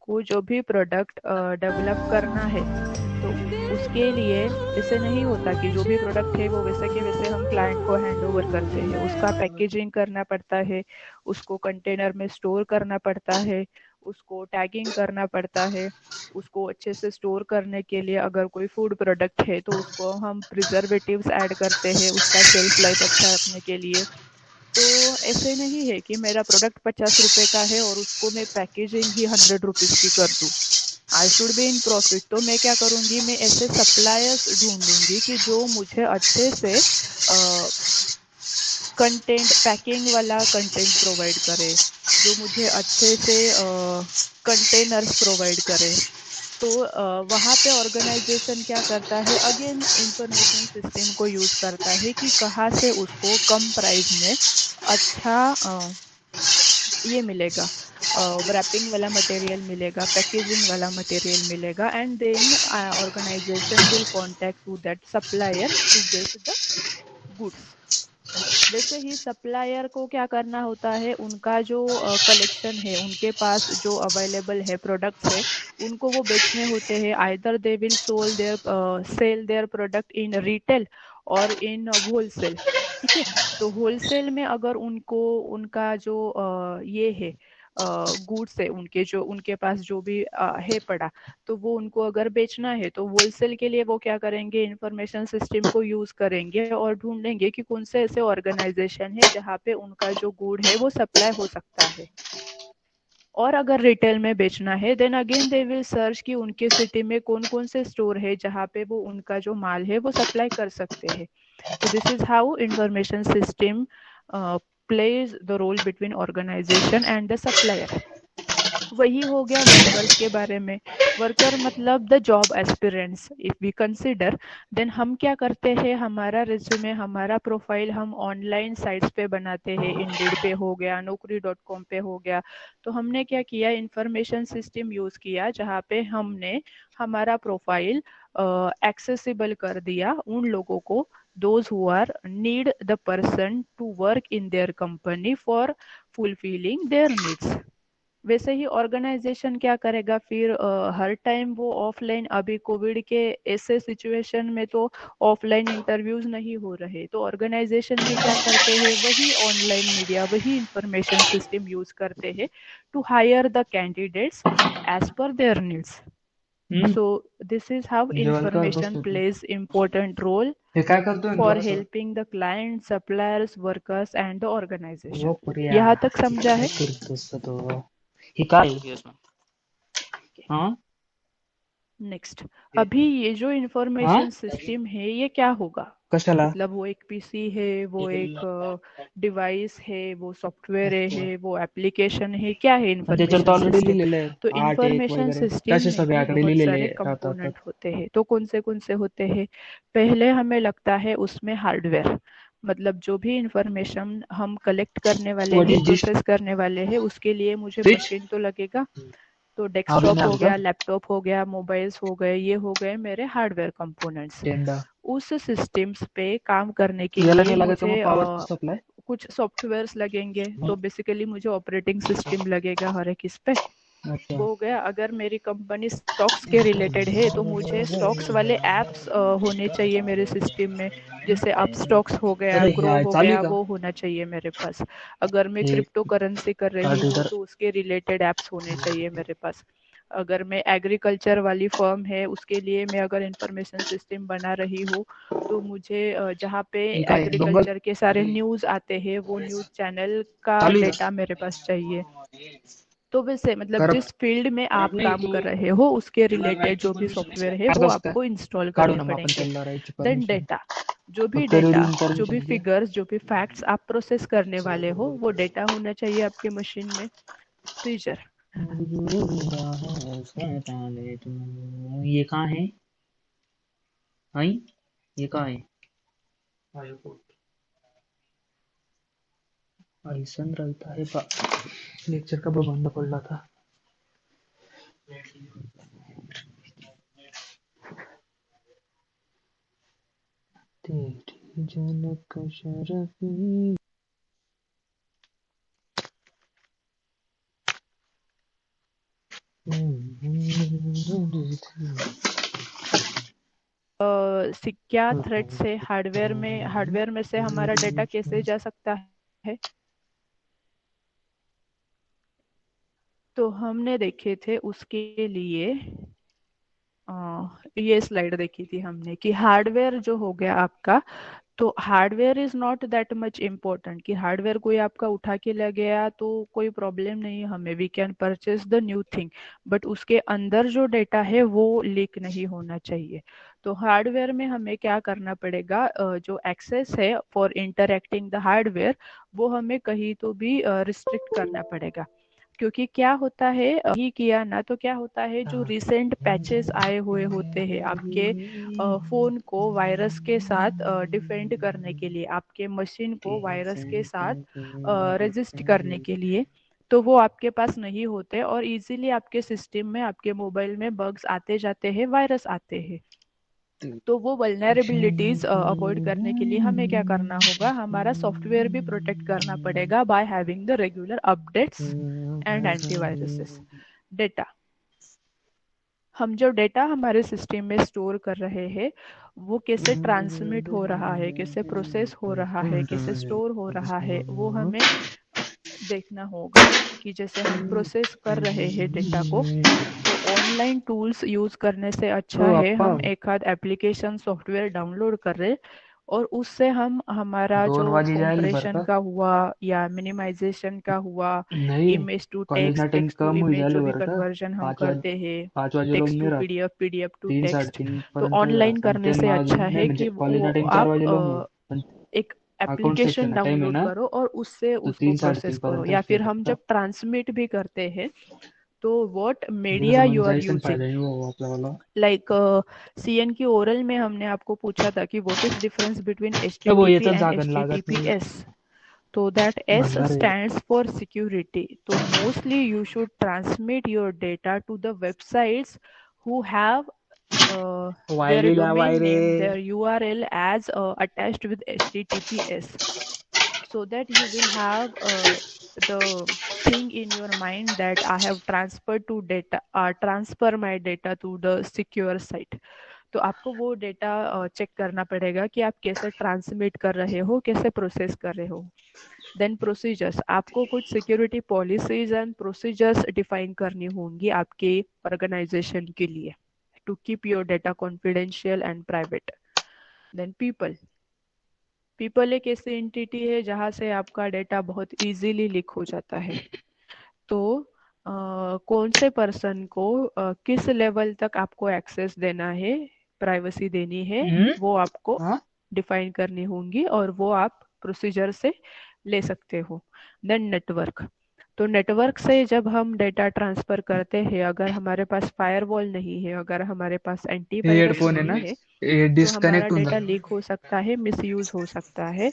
को जो भी प्रोडक्ट डेवलप करना है, तो उसके लिए ऐसे नहीं होता कि जो भी प्रोडक्ट है वो वैसे के वैसे हम क्लाइंट को हैंड ओवर करते हैं। उसका पैकेजिंग करना पड़ता है, उसको कंटेनर में स्टोर करना पड़ता है, उसको टैगिंग करना पड़ता है। उसको अच्छे से स्टोर करने के लिए अगर कोई फूड प्रोडक्ट है तो उसको हम प्रिजर्वेटिव्स ऐड करते हैं उसका शेल्फ लाइफ अच्छा रखने के लिए। तो ऐसे नहीं है कि मेरा प्रोडक्ट 50 रुपए का है और उसको मैं पैकेजिंग ही 100 रुपीज की कर दूँ। I should be in profit. तो मैं क्या करूँगी, मैं ऐसे सप्लायर्स ढूंढूंगी कि जो मुझे अच्छे से कंटेंट, पैकिंग वाला कंटेंट प्रोवाइड करे, जो मुझे अच्छे से कंटेनर्स प्रोवाइड करे। तो वहाँ पे ऑर्गेनाइजेशन क्या करता है, अगेन इंफॉर्मेशन सिस्टम को यूज़ करता है कि कहाँ से उसको कम प्राइस में अच्छा ये मिलेगा, रैपिंग वाला मटेरियल मिलेगा, पैकेजिंग वाला मटेरियल मिलेगा, and then organisation will contact to that supplier to get the goods. वैसे ही सप्लायर को क्या करना होता है, उनका जो कलेक्शन है, उनके पास जो अवेलेबल है प्रोडक्ट्स है, उनको वो बेचने होते हैं। Either they will sell their product in retail और इन होलसेल। ठीक है। तो होलसेल में अगर उनको उनका जो ये है गुड्स है, उनके जो उनके पास जो भी है पड़ा, तो वो उनको अगर बेचना है तो होलसेल के लिए वो क्या करेंगे, इंफॉर्मेशन सिस्टम को यूज करेंगे और ढूंढेंगे कि कौन से ऐसे ऑर्गेनाइजेशन है जहाँ पे उनका जो गुड है वो सप्लाई हो सकता है। और अगर रिटेल में बेचना है then again they will search कि उनके सिटी में कौन कौन से स्टोर है जहाँ पे वो उनका जो माल है वो सप्लाई कर सकते हैं। तो this is how information system plays the role between organisation and the supplier. वही हो गया वर्कर्स के बारे में। वर्कर मतलब the job aspirants. If we consider, then हम क्या करते हैं, हमारा रिज्यूमे, हमारा प्रोफाइल हम ऑनलाइन साइट्स पे बनाते हैं। इंडीड पे हो गया, naukri.com पे हो गया। तो हमने क्या किया, इंफॉर्मेशन सिस्टम यूज किया जहाँ पे हमने हमारा प्रोफाइल एक्सेसिबल कर दिया उन लोगों को, those who are need the person to work in their company for fulfilling their needs। वैसे ही ऑर्गेनाइजेशन क्या करेगा फिर, हर टाइम वो ऑफलाइन, अभी कोविड के ऐसे सिचुएशन में तो ऑफलाइन इंटरव्यूज नहीं हो रहे, तो ऑर्गेनाइजेशन भी क्या करते हैं, वही ऑनलाइन मीडिया, वही इंफॉर्मेशन सिस्टम यूज करते हैं to hire the candidates as per their needs. Hmm. So this is how जेवण कर इंफॉर्मेशन बसलो तू. प्लेज इम्पोर्टेंट रोल हे काय करतोय तू फॉर असं? Helping the client, suppliers, workers and the हो ऑर्गेनाइजेशन। पर्या. यहाँ तक समझा काय है? करतोस तो? हे काय आहे असं? हा. नेक्स्ट, अभी ये जो हा. इंफॉर्मेशन सिस्टम है ये क्या होगा, कशाला? मतलब वो एक पीसी है, वो एक डिवाइस है, वो सॉफ्टवेयर है, वो एप्लीकेशन है, क्या है त्याच्यावर तर इंफॉर्मेशन ऑलरेडी सिस्टम? लिहिलेलं आहे. तो 8 1 इंफॉर्मेशन वगैरे सिस्टम त्याचे में सगळे भी आकडे बहुत लिहिलेले सारे राहतात. कंपोनेंट होते हैं। तो कौन से होते हैं? पहले हमें लगता है उसमें हार्डवेयर, मतलब जो भी इंफॉर्मेशन हम कलेक्ट करने वाले व्हाट हैं, इज दिस? प्रोसेस करने वाले हैं, उसके लिए मुझे स्विच. मशीन तो लगेगा। तो अभी डेस्कटॉप नाही हो आलं गया, का? लैपटॉप हो गया, मोबाइल्स हो गए, ये हो गए मेरे हार्डवेयर कंपोनेंट्स। टेंडा. उस सिस्टम्स पे काम करने के याला लिए नाही लागायचं मुझे मग पॉवर सप्लाय. कुछ सॉफ्टवेयर्स लगेंगे। तो बेसिकली मुझे ऑपरेटिंग सिस्टम लगेगा हर एक इस पे। अच्छा. वो हो गया। अगर मेरी कंपनी स्टॉक्स के रिलेटेड है तो मुझे स्टॉक्स वाले एप्स होने चाहिए मेरे सिस्टम में। जैसे अप स्टॉक्स हो गया, अरे हे ग्रो आहे हो चालू आहे गया, का? वो होना चाहिए मेरे पास। अगर मैं हे क्रिप्टो करेंसी कर रही कार्ड हूँ रीडर. तो उसके रिलेटेड एप्स होने चाहिए मेरे पास। अगर मैं एग्रीकल्चर वाली फर्म है उसके लिए मैं अगर इंफॉर्मेशन सिस्टम बना रही हूँ तो मुझे जहाँ पे हे काय डोंगर. एग्रीकल्चर के सारे न्यूज़ आते हैं वो न्यूज़ चैनल का चालू आहे डेटा मेरे पास चाहिए। तो वैसे मतलब का? जिस फील्ड में आप नाही काम तू कर रहे हो उसके रिलेटेड जो भी सॉफ्टवेयर है वो कसं काय आपको इंस्टॉल काढू करने ना मग आपण पड़ेंगे। त्याला राहायची देन परमिशन. डेटा, जो भी फक्त डेटा, रीडिंग जो भी परमिशन घे. फिगर्स, जो भी फैक्ट्स आप प्रोसेस करने वाले हो वो डेटा होना चाहिए आपके मशीन में। फ्रीजर, ये कहाँ है? आई. ये कहाँ है? ऐसन रहता है बा. लेक्चर का बंद पडला था. तेरी झलक शरफी. क्या थ्रेट से हार्डवेयर में से हमारा डेटा कैसे जा सकता है। तो हमने देखे थे उसके लिए ये स्लाइड देखी थी हमने कि हार्डवेयर जो हो गया आपका, तो hardware is not that much important कि हार्डवेयर कोई आपका उठा के ले गया तो कोई प्रॉब्लम नहीं है, हमें we can purchase the new thing, but उसके अंदर जो डेटा है वो लीक नहीं होना चाहिए। तो हार्डवेयर में हमें क्या करना पड़ेगा, जो एक्सेस है फॉर इंटरएक्टिंग द हार्डवेयर वो हमें कहीं तो भी रिस्ट्रिक्ट करना पड़ेगा। क्योंकि क्या होता है, ही किया ना तो क्या होता है, जो रिसेंट पैचेस आए हुए होते हैं आपके फोन को वायरस के साथ डिफेंड करने के लिए, आपके मशीन को वायरस के साथ रेजिस्ट करने के लिए, तो वो आपके पास नहीं होते और इजीली आपके सिस्टम में, आपके मोबाइल में बग्स आते जाते हैं, वायरस आते हैं। तो वो वल्नरेबिलिटीज अवॉइड करने के लिए हमें क्या करना होगा, हमारा सॉफ्टवेयर भी प्रोटेक्ट करना पड़ेगा by having the regular updates and antiviruses. Data, हम जो डेटा हमारे सिस्टम में स्टोर कर रहे हैं वो कैसे ट्रांसमिट हो रहा है, कैसे प्रोसेस हो रहा है, कैसे स्टोर हो रहा है, वो हमें देखना होगा। कि जैसे हम प्रोसेस कर रहे हैं डेटा को, तो ऑनलाइन टूल्स यूज करने से अच्छा ओ है अप्पा हम एक आध एप्लीकेशन सॉफ्टवेयर डाउनलोड करें और उससे हम हमारा जो 2 वाजी जायली बरं कंप्रेशन का का हुआ या मिनिमाइजेशन का हुआ, नाही image to college text, time text to कम हुई इमेज जायले जो भी बरं का कन्वर्जन हम 5 वाज करते हैं, 5 वाजे लोग टेक्स्ट टू नाही राहत पीडीएफ, पीडीएफ टू 3 टेक्स्ट, साडेतीन तो पर्यंत ऑनलाइन राहत आणि करने ते से माझं अच्छा नाही है म्हणजे कि कॉलेज वो टाइम 4 वाजे लोग हो पण एक अकाउंट एप्लीकेशन सेक्शन टाइम है डाउनलोड ना करो और उससे तो उसको 3 साडेतीन प्रोसेस करो। पर्यंत या फिर भेटत हम का जब ट्रांसमिट भी करते हैं, तो व्हाट जसं मीडिया म्हणजे यू आर जायचं यूजिंग, फायदा नाही हो आपल्याला लाइक सीएन की ओरल में हमने आपको पूछा था कि what is difference between H T तर वो टी पी याच्यात एंड जागण एच टी टी लागत पी नाही एस तो दैट एस भंगार आहे स्टैंड्स फॉर सिक्योरिटी। तो mostly you should transmit your data to the websites who have their वायरीला domain वायरे name, their URL as attached with HTTPS, so that you will have the thing in your mind that I have transferred to data, transfer my data to the secure site। तो आपको वो data check करना पड़ेगा कि आप कैसे transmit कर रहे हो, कैसे प्रोसेस कर रहे हो। देन प्रोसीजर्स, आपको कुछ security policies and procedures define करनी होंगी आपके ऑर्गेनाइजेशन के लिए to keep your data confidential and private. Then people, people एक ऐसी एंटिटी है जहां से आपका डेटा बहुत इजीली लीक हो जाता है। तो कौन से पर्सन को किस लेवल तक आपको एक्सेस देना है, प्राइवेसी देनी है, वो आपको हाँ डिफाइन करनी होंगी और वो आप प्रोसीजर से ले सकते हो। देन नेटवर्क, तो नेटवर्क से जब हम डेटा ट्रांसफर करते हैं, अगर हमारे पास फायरवॉल नहीं है, अगर हमारे पास हे एंटीवायरस हेडफोन है ना नहीं है, ये तो हमारा डिस्कनेक्ट होऊन डेटा जाणार लीक हो सकता है, मिसयूज हो सकता है,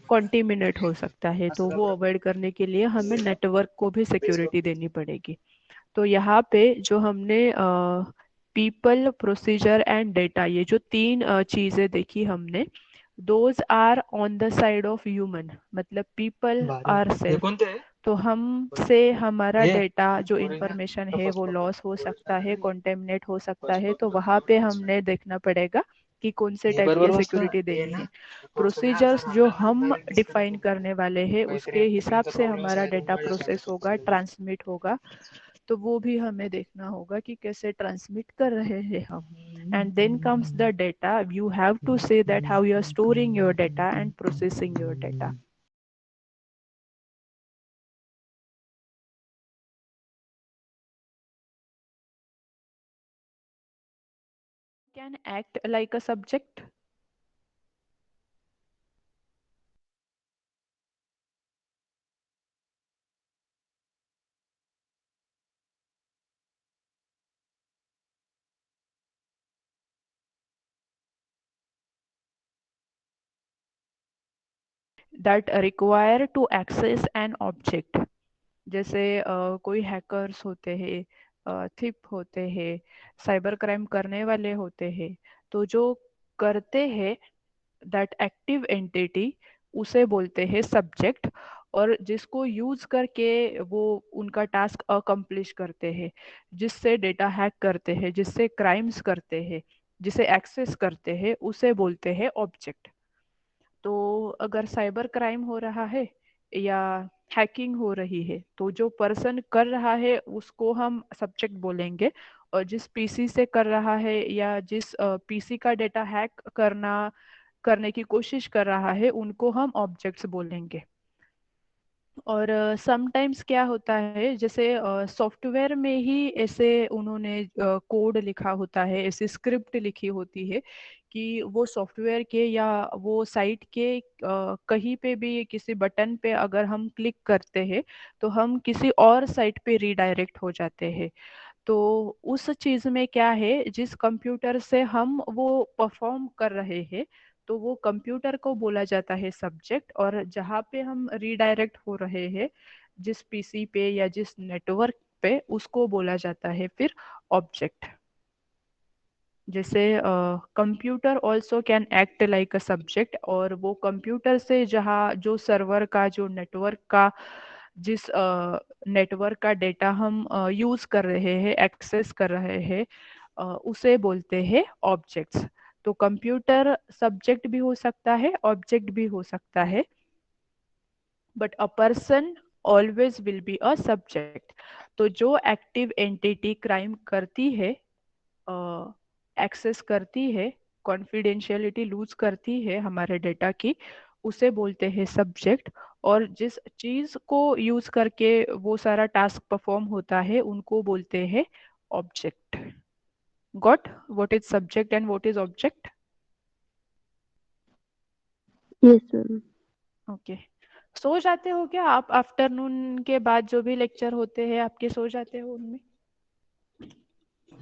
कॉन्टिमिनेट हो सकता है। तो वो अवॉइड करने के लिए हमें नेटवर्क को भी सिक्योरिटी देनी पड़ेगी। तो यहाँ पे जो हमने पीपल, प्रोसीजर एंड डेटा, ये जो तीन चीजें देखी हमने, those are on the side of human, मतलब पीपल भारी आर हे सेल्फ। कोणते आहे तो हमसे हमारा हे डेटा जो इंफॉर्मेशन है वो लॉस हो सकता है, कॉन्टेमिनेट हो सकता है, तो वहाँ पे हमने देखना पड़ेगा कि कौन से हे टाइप बरोबर की बसतं सिक्योरिटी हे देनी ना है। प्रोसीजर्स जो हम डिफाइन करने वाले हैं उसके हिसाब से हमारा डेटा प्रोसेस होगा, ट्रांसमिट होगा, तो वो भी हमें देखना होगा कि कैसे ट्रांसमिट कर रहे हैं हम। And then comes the data, you have to say that how you are storing your data and processing your data. Can act like a subject, that require to access an object। जैसे कोई hackers होते हैं, थिप होते हैं, cyber crime करने वाले होते हैं, तो जो करते हैं दैट एक्टिव एंटिटी, उसे बोलते हैं सब्जेक्ट। और जिसको यूज करके वो उनका टास्क अकम्प्लिश करते हैं, जिससे डेटा हैक करते हैं, जिससे क्राइम्स करते हैं, जिसे एक्सेस करते हैं उसे बोलते हैं ऑब्जेक्ट। तो अगर साइबर क्राइम हो रहा है या हैकिंग हो रही है तो जो पर्सन कर रहा है उसको हम सब्जेक्ट बोलेंगे, और जिस पीसी से कर रहा है या जिस पीसी का डेटा हैक करने की कोशिश कर रहा है उनको हम ऑब्जेक्ट्स बोलेंगे। और समटाइम्स क्या होता है, जैसे सॉफ्टवेयर में ही ऐसे उन्होंने कोड लिखा होता है, ऐसी स्क्रिप्ट लिखी होती है कि वो सॉफ्टवेयर के या वो साइट के कहीं पे भी किसी बटन पे अगर हम क्लिक करते हैं तो हम किसी और साइट पे रीडायरेक्ट हो जाते हैं। तो उस चीज में क्या है, जिस कंप्यूटर से हम वो परफॉर्म कर रहे हैं तो वो कंप्यूटर को बोला जाता है सब्जेक्ट, और जहाँ पे हम रीडायरेक्ट हो रहे हैं जिस पीसी पे या जिस नेटवर्क पे उसको बोला जाता है फिर ऑब्जेक्ट। जैसे computer also can act like a subject, और वो कंप्यूटर से जहाँ जो सर्वर का जो नेटवर्क का जिस नेटवर्क का डेटा हम यूज कर रहे हैं एक्सेस कर रहे हैं उसे बोलते हैं ऑब्जेक्ट्स। तो कंप्यूटर सब्जेक्ट भी हो सकता है ऑब्जेक्ट भी हो सकता है, but a person always will be a subject. तो जो एक्टिव एंटिटी क्राइम करती है, एक्सेस करती है, कॉन्फिडेंशियलिटी लूज करती है हमारे डेटा की, उसे बोलते हैं सब्जेक्ट। और जिस चीज को यूज करके वो सारा टास्क परफॉर्म होता है उनको बोलते हैं object. Got what is subject and what is object? Yes, ma'am. Okay. सो जाते हो क्या आप? आफ्टरनून के बाद जो भी लेक्चर होते हैं आपके, सो जाते हो उनमें?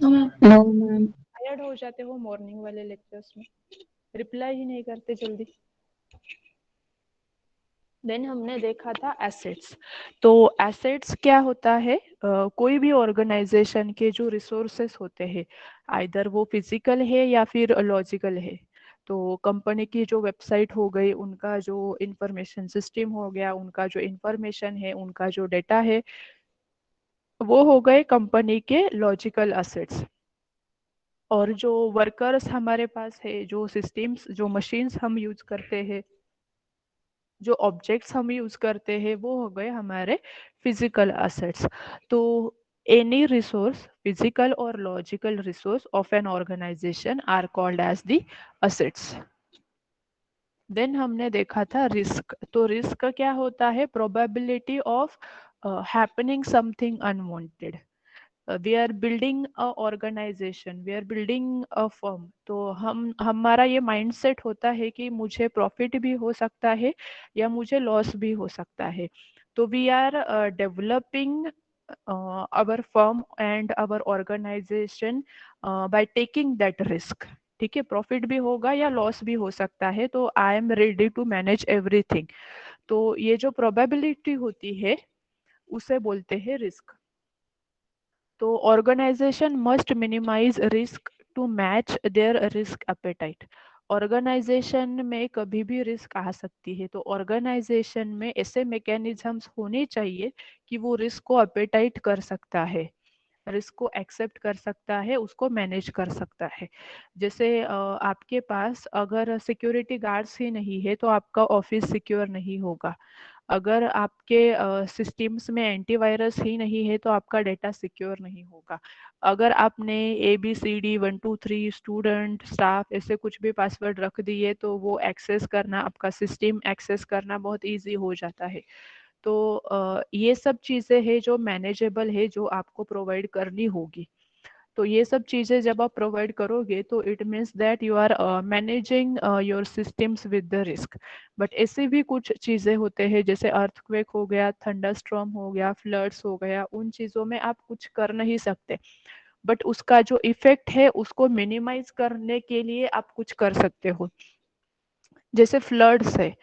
No, ma'am. टायर्ड हो जाते हो मॉर्निंग वाले लेक्चर्स में? रिप्लाई ही नहीं करते जल्दी। देन हमने देखा था एसेट्स। तो एसेट्स क्या होता है, कोई भी ऑर्गेनाइजेशन के जो रिसोर्सेस होते हैं, आइदर वो फिजिकल है या फिर लॉजिकल है। तो कंपनी की जो वेबसाइट हो गई, उनका जो इंफॉर्मेशन सिस्टम हो गया, उनका जो इंफॉर्मेशन है, उनका जो डेटा है, वो हो गए कंपनी के लॉजिकल एसेट्स। और जो वर्कर्स हमारे पास है, जो सिस्टम्स जो मशीन्स हम यूज करते हैं, जो ऑब्जेक्ट्स हम यूज करते हैं, वो हो गए हमारे फिजिकल एसेट्स। तो एनी रिसोर्स, फिजिकल और logical resource of an organisation are called as the assets. Then हमने देखा था रिस्क। तो रिस्क क्या होता है? Probability of happening something unwanted. We are building a organisation, we are building a firm. तो हम हमारा ये माइंडसेट होता है कि मुझे प्रॉफिट भी हो सकता है या मुझे लॉस भी हो सकता है। तो we are developing our firm and our organisation by taking that risk. ठीक है, प्रॉफिट भी होगा या लॉस भी हो सकता है, तो I am ready to manage everything. तो ये जो प्रोबेबिलिटी होती है उसे बोलते हैं रिस्क। तो organisation must minimise risk to match their risk appetite. Organisation में कभी भी रिस्क आ सकती है, तो ऑर्गेनाइजेशन में ऐसे मैकेनिज्म्स होने चाहिए कि वो रिस्क को अपेटाइट कर सकता है, रिस्क को एक्सेप्ट कर सकता है, उसको मैनेज कर सकता है। जैसे आपके पास अगर सिक्योरिटी गार्ड्स ही नहीं है तो आपका ऑफिस सिक्योर नहीं होगा। अगर आपके सिस्टम्स में एंटीवायरस ही नहीं है तो आपका डेटा सिक्योर नहीं होगा। अगर आपने ABCD 1 2 3 स्टूडेंट स्टाफ ऐसे कुछ भी पासवर्ड रख दिए तो वो एक्सेस करना, आपका सिस्टम एक्सेस करना बहुत इजी हो जाता है। तो ये सब चीज़ें हैं जो मैनेजेबल है, जो आपको प्रोवाइड करनी होगी। तो ये सब चीज़ें जब आप प्रोवाइड करोगे तो it means that you are managing your systems with the risk. But ऐसे भी कुछ चीज़ें होते हैं, जैसे अर्थक्वेक हो गया, थंडरस्टॉर्म हो गया, फ्लड्स हो गया, उन चीज़ों में आप कुछ कर नहीं सकते। बट उसका जो इफेक्ट है उसको मिनिमाइज करने के लिए आप कुछ कर सकते हो। जैसे फ्लड्स है,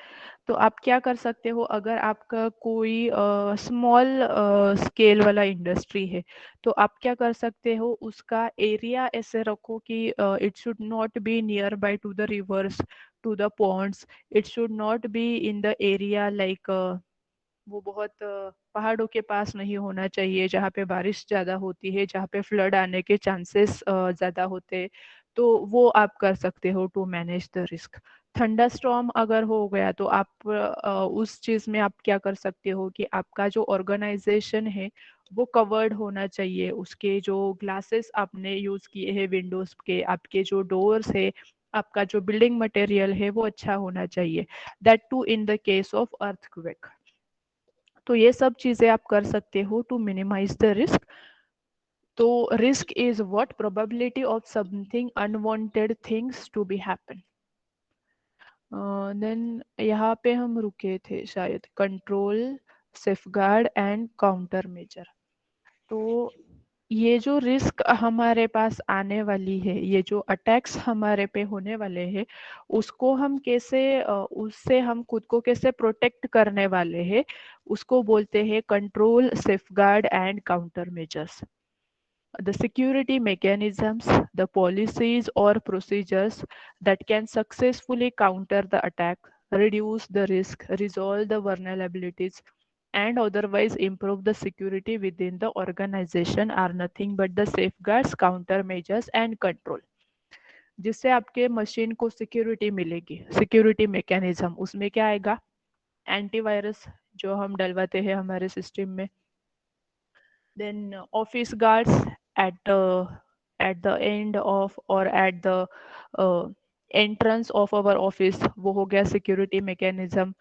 तो आप क्या कर सकते हो? अगर आपका कोई स्मॉल स्केल वाला इंडस्ट्री है तो आप क्या कर सकते हो, उसका एरिया ऐसे रखो कि it should not be near by to the rivers, to the ponds. It should not be in the area like वो बहुत पहाड़ों के पास नहीं होना चाहिए जहाँ पे बारिश ज़्यादा होती है, जहाँ पे फ्लड आने के चांसेस ज़्यादा होते हैं। तो वो आप कर सकते हो to manage the risk. Thunderstorm अगर हो गया तो आप उस चीज में आप क्या कर सकते हो कि आपका जो ऑर्गेनाइजेशन है वो कवर्ड होना चाहिए, उसके जो ग्लासेस आपने यूज किए हैं विंडोज के, आपके जो डोर्स है, आपका जो बिल्डिंग मटेरियल है वो अच्छा होना चाहिए, that to in the case of earthquake. तो ये सब चीजें आप कर सकते हो टू मिनिमाइज द रिस्क। तो risk is what probability of something unwanted things to be happen. Then यहाँ पे हम रुके थे शायद, control, safeguard and counter measure. तो ये जो रिस्क हमारे पास आने वाली है, ये जो अटैक्स हमारे पे होने वाले हैं, उसको हम कैसे उससे हम खुद को कैसे प्रोटेक्ट करने वाले हैं, उसको बोलते हैं control, safeguard and counter measures. The security mechanisms, the policies or procedures that can successfully counter the attack, reduce the risk, resolve the vulnerabilities, and otherwise improve the security within the organization are nothing but the safeguards, countermeasures and control, जिससे आपके machine को security मिलेगी। Security mechanism उसमें क्या आएगा? Antivirus जो हम डलवाते हैं हमारे सिस्टम में, then office guards at the end of or at the entrance of our office, वो हो गया सिक्योरिटी मैकेनिज्म।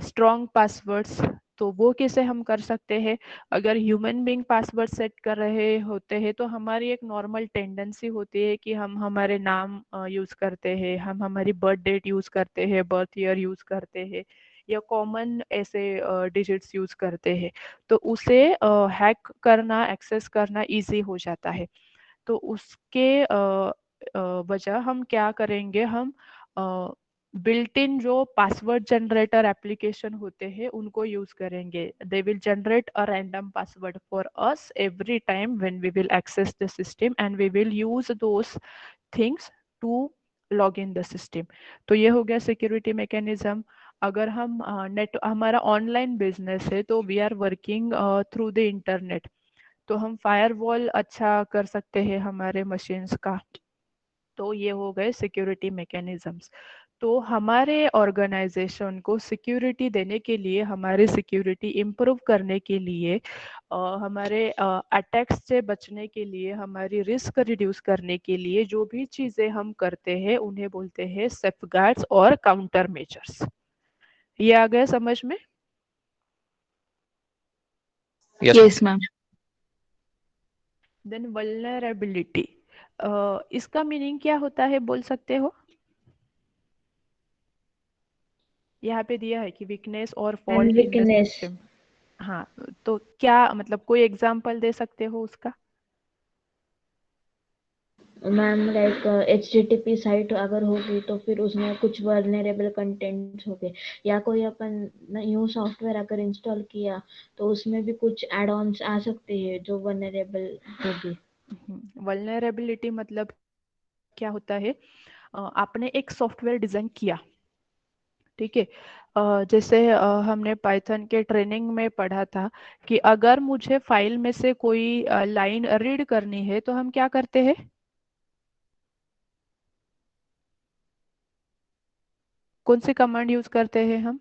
स्ट्रॉन्ग पासवर्ड्स, तो वो कैसे हम कर सकते हैं? अगर ह्यूमन बीइंग पासवर्ड सेट कर रहे होते हैं तो हमारी एक नॉर्मल टेंडेंसी होती है कि हम हमारे नाम यूज करते हैं, हम हमारी बर्थ डेट यूज करते हैं, बर्थ ईयर यूज करते हैं, या कॉमन ऐसे डिजिट्स यूज करते हैं। तो उसे हैक करना, एक्सेस करना इजी हो जाता है। तो उसके वजह हम क्या करेंगे, हम बिल्ट इन जो पासवर्ड जनरेटर एप्लीकेशन होते हैं उनको यूज करेंगे। They will generate a random password for us every time when we will access the system and we will use those things to log in the system. तो ये हो गया security mechanism. अगर हम नेट हमारा online business है तो we are working through the internet, तो हम फायरवॉल अच्छा कर सकते हैं हमारे मशीन्स का। तो ये हो गए सिक्योरिटी मैकेनिज्म्स। तो हमारे ऑर्गेनाइजेशन को सिक्योरिटी देने के लिए, हमारी सिक्योरिटी इम्प्रूव करने के लिए, हमारे अटैक्स से बचने के लिए, हमारी रिस्क रिड्यूस करने के लिए जो भी चीजें हम करते हैं उन्हें बोलते हैं सेफगार्ड्स और काउंटर मेजर्स। ये आ गया समझ में? Yes, ma'am. देन वल्नरेबिलिटी, इसका मीनिंग क्या होता है बोल सकते हो? यहाँ पे दिया है कि वीकनेस और And fault in the weakness. System. हाँ, तो क्या मतलब कोई एग्जांपल दे सकते हो उसका? मैम लाइक HTTP साइट अगर होगी तो फिर उसमें कुछ वर्नरेबल कंटेंट्स हो गए, या कोई अपन न्यू सॉफ्टवेयर अगर इंस्टॉल किया तो उसमें भी कुछ एड ऑन्स आ सकते हैं जो वर्नरेबल होगी। वल्नरेबिलिटी मतलब क्या होता है? आपने एक सॉफ्टवेयर डिजाइन किया, ठीक है। जैसे हमने पाइथन के ट्रेनिंग में पढ़ा था कि अगर मुझे फाइल में से कोई लाइन रीड करनी है तो हम क्या करते हैं? कौन सी कमांड यूज करते हैं हम?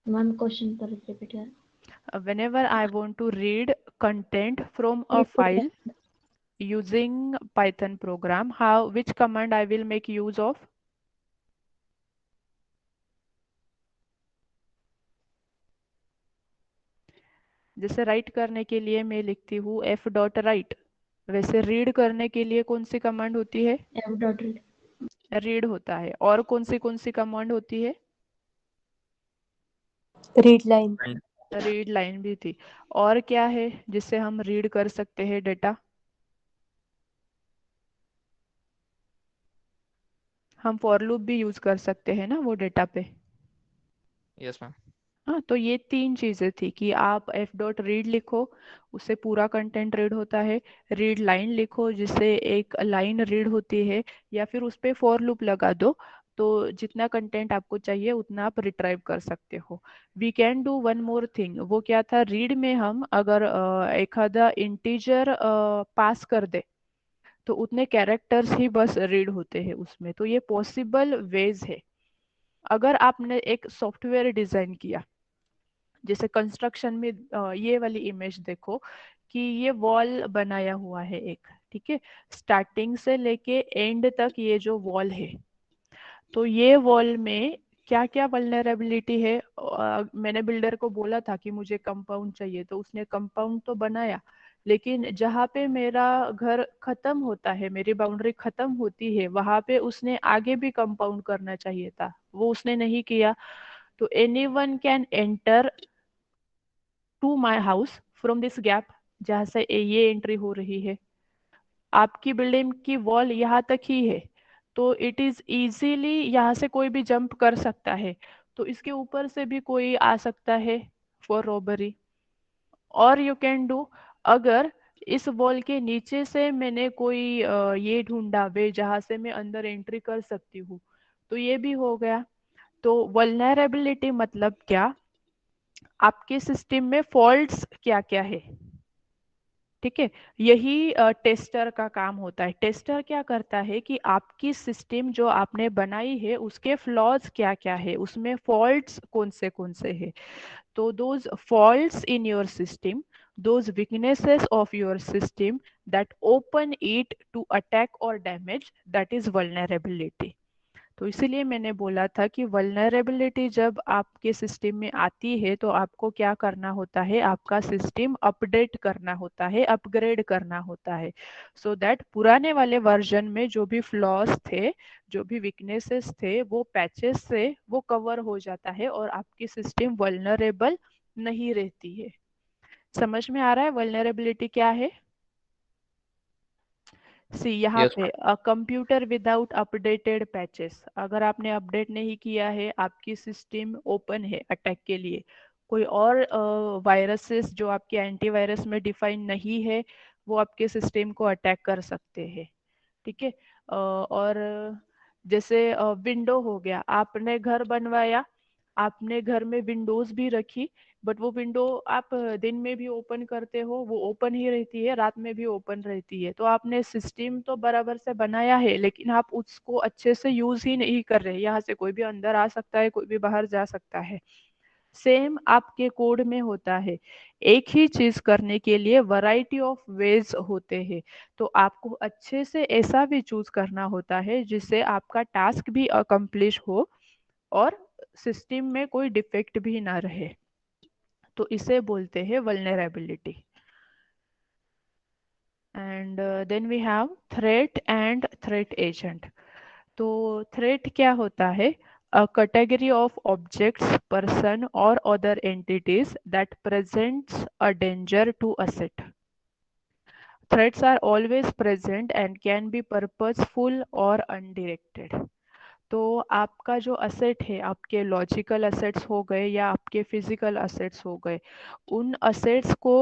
मैम क्वेश्चन पर रिपीट कर। Whenever I want to read content from a file using Python program, which command I will make use of? जैसे राइट करने के लिए मैं लिखती हूँ f.write, वैसे रीड करने के लिए कौन सी कमांड होती है? f.read। रीड होता है। और कौन सी कमांड होती है? Read line. रीड लाइन भी थी। और क्या है जिससे हम रीड कर सकते हैं डेटा? हम फॉर लूप भी यूज कर सकते हैं ना वो डेटा पे। Yes ma'am. हाँ, तो ये तीन चीजें थी कि आप f.read लिखो, उससे पूरा कंटेंट रीड होता है। रीड लाइन लिखो जिससे एक लाइन रीड होती है, या फिर उस पे फॉर लूप लगा दो, तो जितना कंटेंट आपको चाहिए उतना आप रिट्राइव कर सकते हो। We can do one more thing, वो क्या था? रीड में हम अगर एक आधा इंटीजर पास कर दे तो उतने कैरेक्टर्स ही बस रीड होते हैं उसमें। तो ये पॉसिबल वेज है। अगर आपने एक सॉफ्टवेयर डिजाइन किया, जैसे कंस्ट्रक्शन में ये वाली इमेज देखो कि ये वॉल बनाया हुआ है एक, ठीक है, स्टार्टिंग से लेके एंड तक ये जो वॉल है, तो ये वॉल में क्या क्या वल्नरेबिलिटी है। मैंने बिल्डर को बोला था कि मुझे कंपाउंड चाहिए, तो उसने कंपाउंड तो बनाया, लेकिन जहाँ पे मेरा घर खत्म होता है, मेरी बाउंड्री खत्म होती है, वहां पे उसने आगे भी कंपाउंड करना चाहिए था, वो उसने नहीं किया। तो anyone can enter to my house from this gap, जहाँ से ये एंट्री हो रही है, आपकी बिल्डिंग की वॉल यहाँ तक ही है, तो इट इज इजीली यहाँ से कोई भी जंप कर सकता है, तो इसके ऊपर से भी कोई आ सकता है फॉर रॉबरी। और यू कैन डू, अगर इस वॉल के नीचे से मैंने कोई ये ढूंढा वे जहाँ से मैं अंदर एंट्री कर सकती हूँ, तो ये भी हो गया। तो वल्नरेबिलिटी मतलब क्या, आपके सिस्टम में फॉल्ट्स क्या क्या है, ठीक है। यही टेस्टर का काम होता है। टेस्टर क्या करता है कि आपकी सिस्टम जो आपने बनाई है उसके फ्लॉज क्या क्या है, उसमें फॉल्ट्स कौन से है, तो those faults in your system, those weaknesses of your system that open it to attack or damage, that is vulnerability। तो इसीलिए मैंने बोला था कि वल्नरेबिलिटी जब आपके सिस्टम में आती है तो आपको क्या करना होता है, आपका सिस्टम अपडेट करना होता है, अपग्रेड करना होता है, सो दैट पुराने वाले वर्जन में जो भी फ्लॉज थे, जो भी वीकनेसेस थे, वो पैचेस से वो कवर हो जाता है और आपकी सिस्टम वल्नरेबल नहीं रहती है। समझ में आ रहा है वल्नरेबिलिटी क्या है? सी यहाँ Yes, पे कंप्यूटर विदाउट अपडेटेड पैचेस, अगर आपने अपडेट नहीं किया है, आपकी सिस्टम ओपन है अटैक के लिए, कोई और वायरसेस जो आपके एंटीवायरस में डिफाइन नहीं है वो आपके सिस्टम को अटैक कर सकते हैं, ठीक है। और जैसे विंडो हो गया, आपने घर बनवाया, आपने घर में विंडोज भी रखी, बट वो विंडो आप दिन में भी ओपन करते हो, वो ओपन ही रहती है, रात में भी ओपन रहती है, तो आपने सिस्टम तो बराबर से बनाया है लेकिन आप उसको अच्छे से यूज ही नहीं कर रहे, यहाँ से कोई भी अंदर आ सकता है, कोई भी बाहर जा सकता है। सेम आपके कोड में होता है, एक ही चीज करने के लिए वैरायटी ऑफ वेज होते हैं, तो आपको अच्छे से ऐसा भी चूज करना होता है जिससे आपका टास्क भी अकम्प्लिश हो और सिस्टम में कोई डिफेक्ट भी ना रहे, तो इसे बोलते हैं vulnerability. And then we have threat and threat agent. तो थ्रेट क्या होता है, a category of objects, person or other entities that presents a danger to asset। Threats are always present and can be purposeful or undirected। तो आपका जो asset है, आपके logical assets हो गए या आपके फिजिकल असेट्स हो गए, उन असेट्स को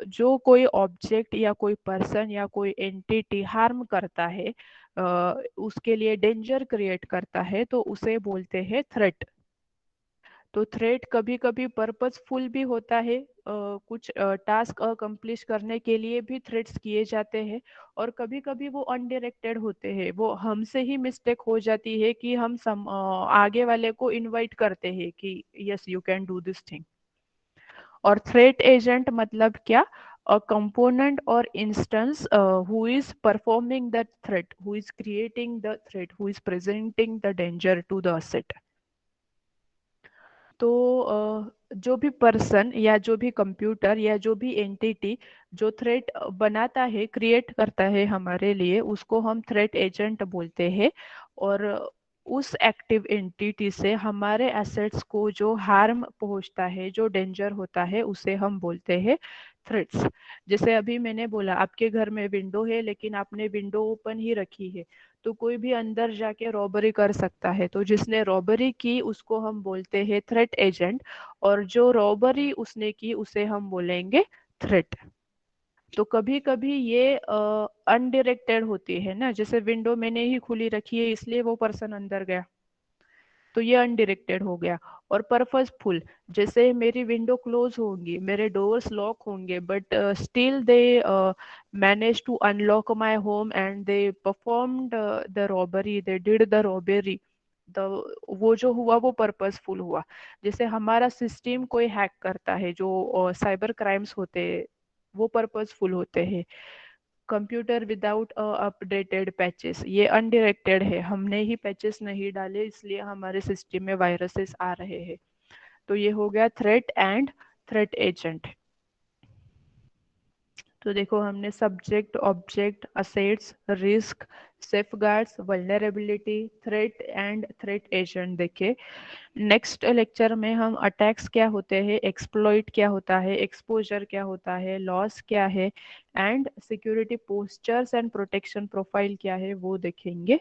जो कोई ऑब्जेक्ट या कोई पर्सन या कोई एंटिटी हार्म करता है, उसके लिए डेंजर क्रिएट करता है, तो उसे बोलते हैं थ्रेट। तो थ्रेट कभी कभी पर्पसफुल भी होता है, कुछ टास्क अकम्प्लिश करने के लिए भी थ्रेट्स किए जाते हैं, और कभी कभी वो अनडायरेक्टेड होते हैं, वो हमसे ही मिस्टेक हो जाती है कि हम आगे वाले को इनवाइट करते हैं कि yes you can do this thing. और थ्रेट एजेंट मतलब क्या, a component or instance who is performing that threat, who is creating the threat, who is presenting the danger to the asset। तो जो भी person या जो भी computer या जो भी एंटिटी जो थ्रेट बनाता है, क्रिएट करता है हमारे लिए, उसको हम थ्रेट एजेंट बोलते हैं। और उस एक्टिव एंटिटी से हमारे एसेट्स को जो हार्म पहुंचता है, जो डेंजर होता है, उसे हम बोलते हैं थ्रेट्स। जैसे अभी मैंने बोला आपके घर में विंडो है लेकिन आपने विंडो ओपन ही रखी है, तो कोई भी अंदर जाके रॉबरी कर सकता है, तो जिसने रॉबरी की उसको हम बोलते हैं थ्रेट एजेंट, और जो रॉबरी उसने की उसे हम बोलेंगे थ्रेट। तो कभी कभी ये अनडिरेक्टेड होती है ना, जैसे विंडो मैंने ही खुली रखी है इसलिए वो पर्सन अंदर गया, तो ये अनडिरेक्टेड हो गया। और पर्पसफुल, जैसे मेरी विंडो क्लोज होंगी, मेरे डोर्स लॉक होंगे, but still they manage to unlock my home and they performed the robbery, they did the robbery. The वो जो हुआ वो पर्पसफुल हुआ। जैसे हमारा सिस्टम कोई हैक करता है, जो साइबर क्राइम्स होते हैं वो पर्पसफुल होते हैं। कंप्यूटर विदाउट अपडेटेड पैचेस, ये अनडिरेक्टेड है, हमने ही पैचेस नहीं डाले इसलिए हमारे सिस्टम में वायरसेस आ रहे हैं। तो ये हो गया थ्रेट एंड थ्रेट एजेंट। तो देखो हमने subject, object, assets, risk, safeguards, vulnerability, threat and threat agent देखे। नेक्स्ट लेक्चर में हम अटैक्स क्या होते हैं, एक्सप्लॉइट क्या होता है, एक्सपोजर क्या होता है, लॉस क्या है, and security postures and protection profile क्या है वो देखेंगे,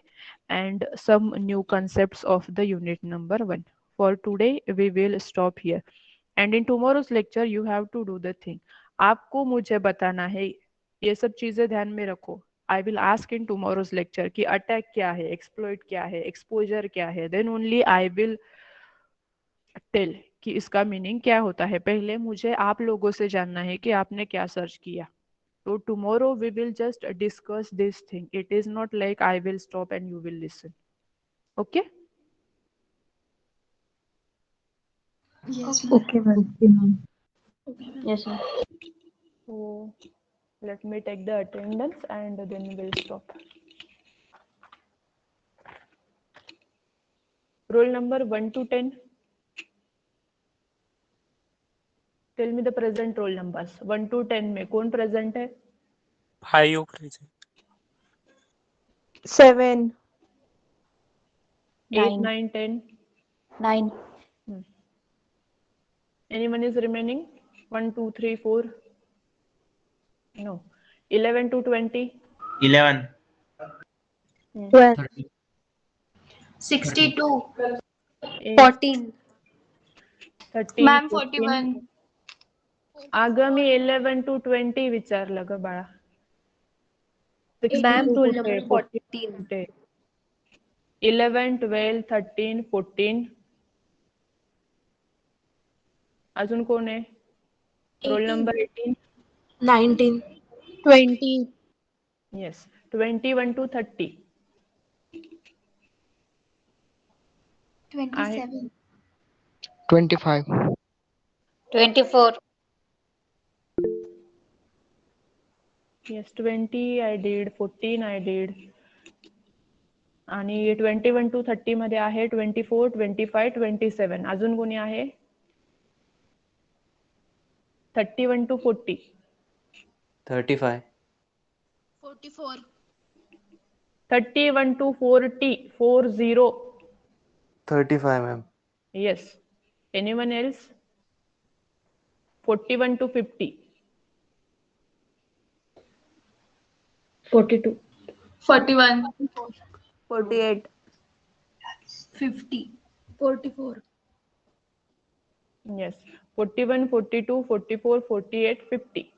and some new concepts of the unit number 1. For today we will stop here and in tomorrow's lecture you have to do the thing. आपको मुझे बताना है, ये सब चीजें ध्यान में रखो। I will ask in tomorrow's lecture कि अटैक क्या है, एक्सप्लॉइट क्या है, एक्सपोजर क्या है, then only I will tell कि इसका मीनिंग क्या होता है। पहले मुझे आप लोगों से जानना है कि आपने क्या सर्च किया। तो tomorrow we will just discuss this thing, it is not like I will stop and you will listen. Okay Yes, Okay, ma'am. Okay, ma'am. Yes, ma'am. so let me take the attendance and then we'll stop. Roll number 1 to 10. Tell me the present roll numbers 1 to 10 में कौन present है? 5 present. 7, 8, 9, 9, 10. 9, Anyone is remaining? 1, 2, 3, 4. No. 11 to 20. 11, 12, 30, 62, 8, 14, 13, ma'am 14. 41, आगामी 11 to 20 विचारलं ग बाळा. 62 ma'am roll कुठे, number 40 14, कुठे? 11, 12, 13, 14. अजून कोण आहे? Roll 18, number 18. 19, 20, Yes. 21 to 30. 27, 25, 24, Yes, 20 I did, 14 I did. आणि 21 to 30 मध्ये आहे 24, 25, 27. अजून कोणी आहे? 31 to 40. 35, 44, 31 to 40, 40. 35, ma'am. Yes. Anyone else? 41 to 50. 42. 41, 48, 50, 44, Yes. 41, 42, 44, 48, 50.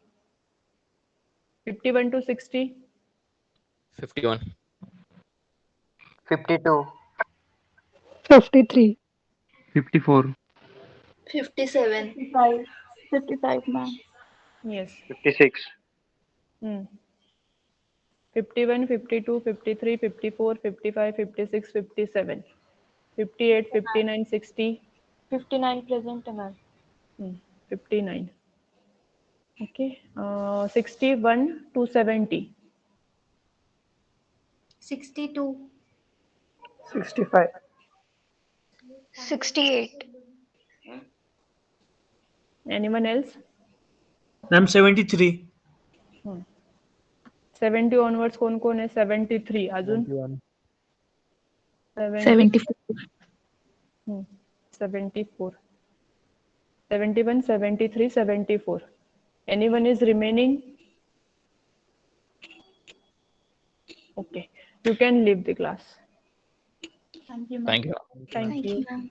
51 to 60. 51. 52, 53, 54, 57, 55, 55, ma'am. Yes. 56, 51, 52, 53, 54, 55, 56, 57, 58, 59, 60. 59 present, ma'am. 59. Okay. 61 to 70. 62, 65, 68, Anyone else? ma'am. 73, 70 onwards कौन कौन है? 73. अजून 74. 74. 71, 73, 74. Anyone is remaining? Okay. You can leave the class. Thank you, ma'am. Thank you. Thank you. ma'am.